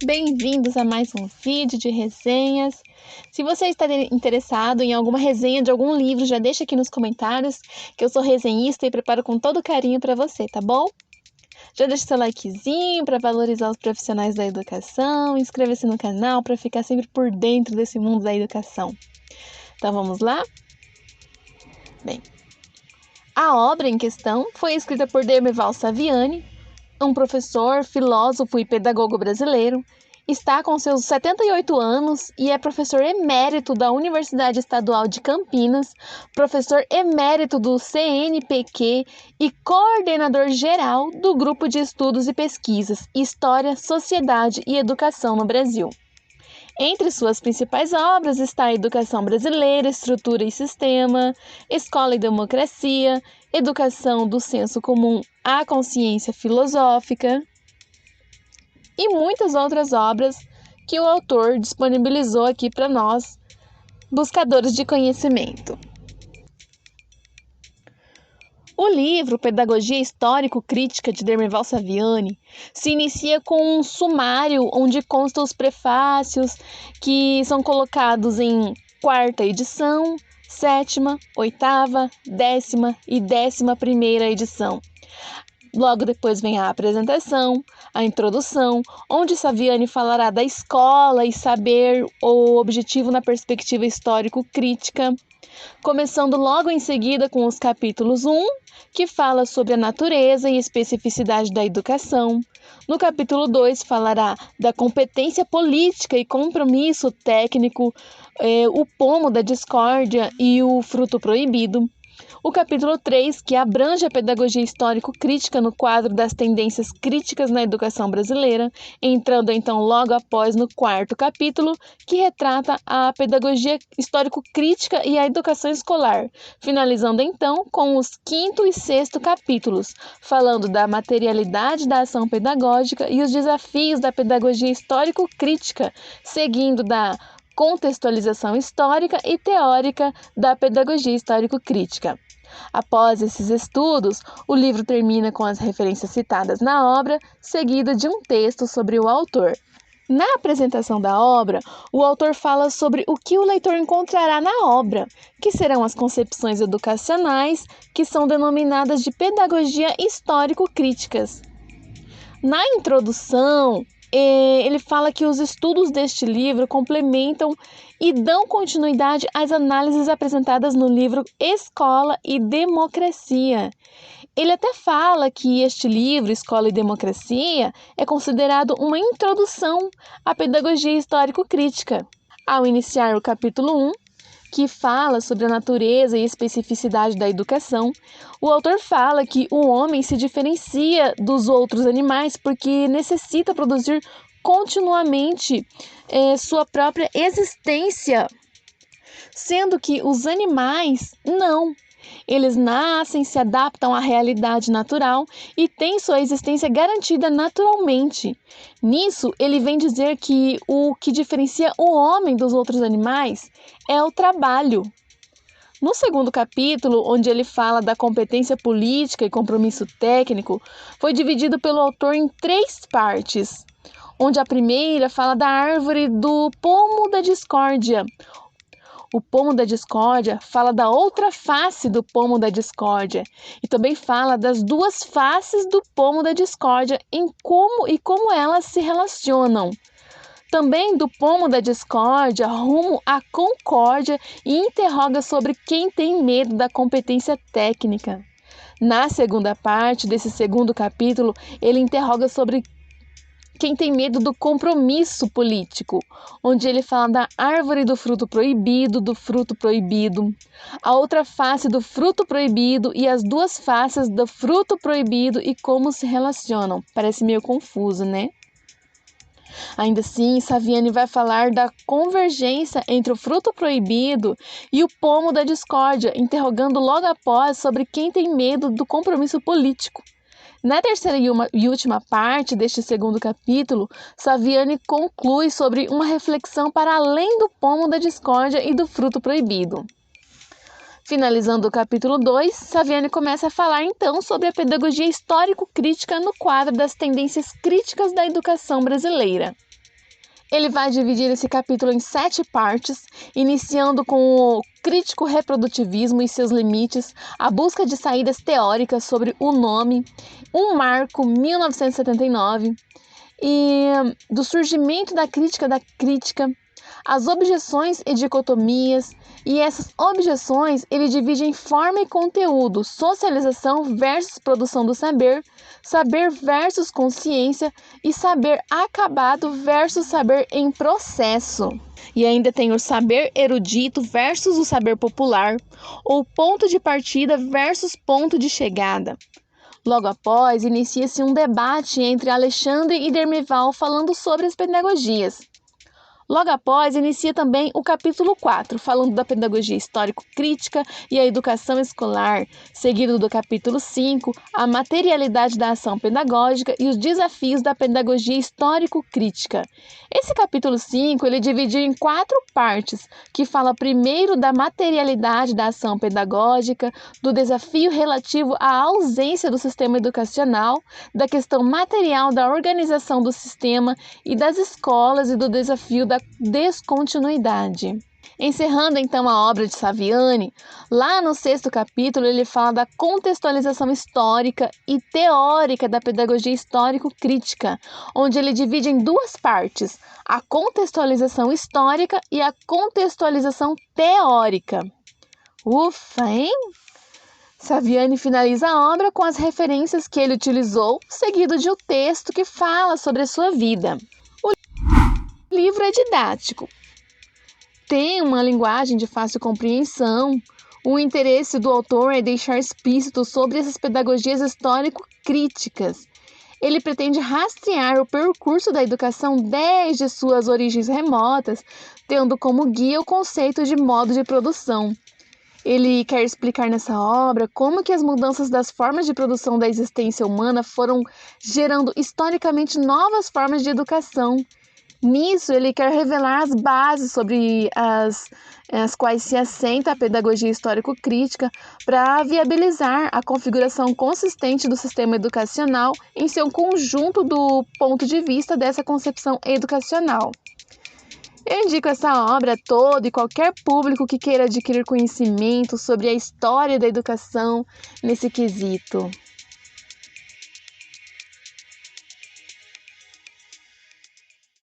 Bem-vindos a mais um vídeo de resenhas. Se você está interessado em alguma resenha de algum livro, já deixa aqui nos comentários, que eu sou resenhista e preparo com todo carinho para você, tá bom? Já deixa seu likezinho para valorizar os profissionais da educação, inscreva-se no canal para ficar sempre por dentro desse mundo da educação. Então vamos lá? Bem, a obra em questão foi escrita por Dermeval Saviani, um professor, filósofo e pedagogo brasileiro. Está com seus 78 anos e é professor emérito da Universidade Estadual de Campinas, professor emérito do CNPq e coordenador geral do Grupo de Estudos e Pesquisas História, Sociedade e Educação no Brasil. Entre suas principais obras está a Educação Brasileira, Estrutura e Sistema, Escola e Democracia, Educação do Senso Comum à Consciência Filosófica e muitas outras obras que o autor disponibilizou aqui para nós, buscadores de conhecimento. O livro Pedagogia Histórico-Crítica de Dermeval Saviani se inicia com um sumário onde constam os prefácios que são colocados em 4ª edição, 7ª, 8ª, 10ª e 11ª edição. Logo depois vem a apresentação, a introdução, onde Saviani falará da escola e saber o objetivo na perspectiva histórico-crítica, começando logo em seguida com os capítulos 1, que fala sobre a natureza e especificidade da educação. No capítulo 2 falará da competência política e compromisso técnico, o pomo da discórdia e o fruto proibido. O capítulo 3, que abrange a pedagogia histórico-crítica no quadro das tendências críticas na educação brasileira, entrando então logo após no 4º capítulo, que retrata a pedagogia histórico-crítica e a educação escolar, finalizando então com os 5º e 6º capítulos, falando da materialidade da ação pedagógica e os desafios da pedagogia histórico-crítica, seguindo da contextualização histórica e teórica da pedagogia histórico-crítica. Após esses estudos, o livro termina com as referências citadas na obra, seguida de um texto sobre o autor. Na apresentação da obra, o autor fala sobre o que o leitor encontrará na obra, que serão as concepções educacionais, que são denominadas de pedagogia histórico-críticas. Na introdução, ele fala que os estudos deste livro complementam e dão continuidade às análises apresentadas no livro Escola e Democracia. Ele até fala que este livro, Escola e Democracia, é considerado uma introdução à pedagogia histórico-crítica. Ao iniciar o capítulo 1, que fala sobre a natureza e especificidade da educação, o autor fala que o homem se diferencia dos outros animais porque necessita produzir continuamente sua própria existência, sendo que os animais não. Eles nascem, se adaptam à realidade natural e têm sua existência garantida naturalmente. Nisso, ele vem dizer que o que diferencia o homem dos outros animais é o trabalho. No 2º capítulo, onde ele fala da competência política e compromisso técnico, foi dividido pelo autor em 3 partes, onde a primeira fala da árvore do pomo da discórdia. O pomo da discórdia fala da outra face do pomo da discórdia e também fala das 2 faces do pomo da discórdia em como elas se relacionam. Também do pomo da discórdia rumo à concórdia e interroga sobre quem tem medo da competência técnica. Na 2ª parte desse 2º capítulo, ele interroga sobre quem tem medo do compromisso político, onde ele fala da árvore do fruto proibido, a outra face do fruto proibido e as 2 faces do fruto proibido e como se relacionam. Parece meio confuso, né? Ainda assim, Saviani vai falar da convergência entre o fruto proibido e o pomo da discórdia, interrogando logo após sobre quem tem medo do compromisso político. Na 3ª e última parte deste 2º capítulo, Saviani conclui sobre uma reflexão para além do pomo da discórdia e do fruto proibido. Finalizando o capítulo 2, Saviani começa a falar então sobre a pedagogia histórico-crítica no quadro das tendências críticas da educação brasileira. Ele vai dividir esse capítulo em 7 partes, iniciando com o crítico reprodutivismo e seus limites, a busca de saídas teóricas sobre o nome, um marco 1979, e do surgimento da crítica, as objeções e dicotomias, e essas objeções ele divide em forma e conteúdo, socialização versus produção do saber, saber versus consciência e saber acabado versus saber em processo. E ainda tem o saber erudito versus o saber popular, ou ponto de partida versus ponto de chegada. Logo após, inicia-se um debate entre Alexandre e Dermeval falando sobre as pedagogias. Logo após, inicia também o capítulo 4, falando da pedagogia histórico-crítica e a educação escolar, seguido do capítulo 5, a materialidade da ação pedagógica e os desafios da pedagogia histórico-crítica. Esse capítulo 5, ele divide em 4 partes, que fala primeiro da materialidade da ação pedagógica, do desafio relativo à ausência do sistema educacional, da questão material da organização do sistema e das escolas e do desafio da descontinuidade. Encerrando então a obra de Saviani, lá no 6º capítulo ele fala da contextualização histórica e teórica da pedagogia histórico-crítica, onde ele divide em 2 partes, a contextualização histórica e a contextualização teórica. Ufa, hein? Saviani finaliza a obra com as referências que ele utilizou, seguido de um texto que fala sobre a sua vida. O livro é didático, tem uma linguagem de fácil compreensão. O interesse do autor é deixar explícito sobre essas pedagogias histórico-críticas. Ele pretende rastrear o percurso da educação desde suas origens remotas, tendo como guia o conceito de modo de produção. Ele quer explicar nessa obra como que as mudanças das formas de produção da existência humana foram gerando historicamente novas formas de educação. Nisso, ele quer revelar as bases sobre as quais se assenta a pedagogia histórico-crítica para viabilizar a configuração consistente do sistema educacional em seu conjunto do ponto de vista dessa concepção educacional. Eu indico essa obra a todo e qualquer público que queira adquirir conhecimento sobre a história da educação nesse quesito.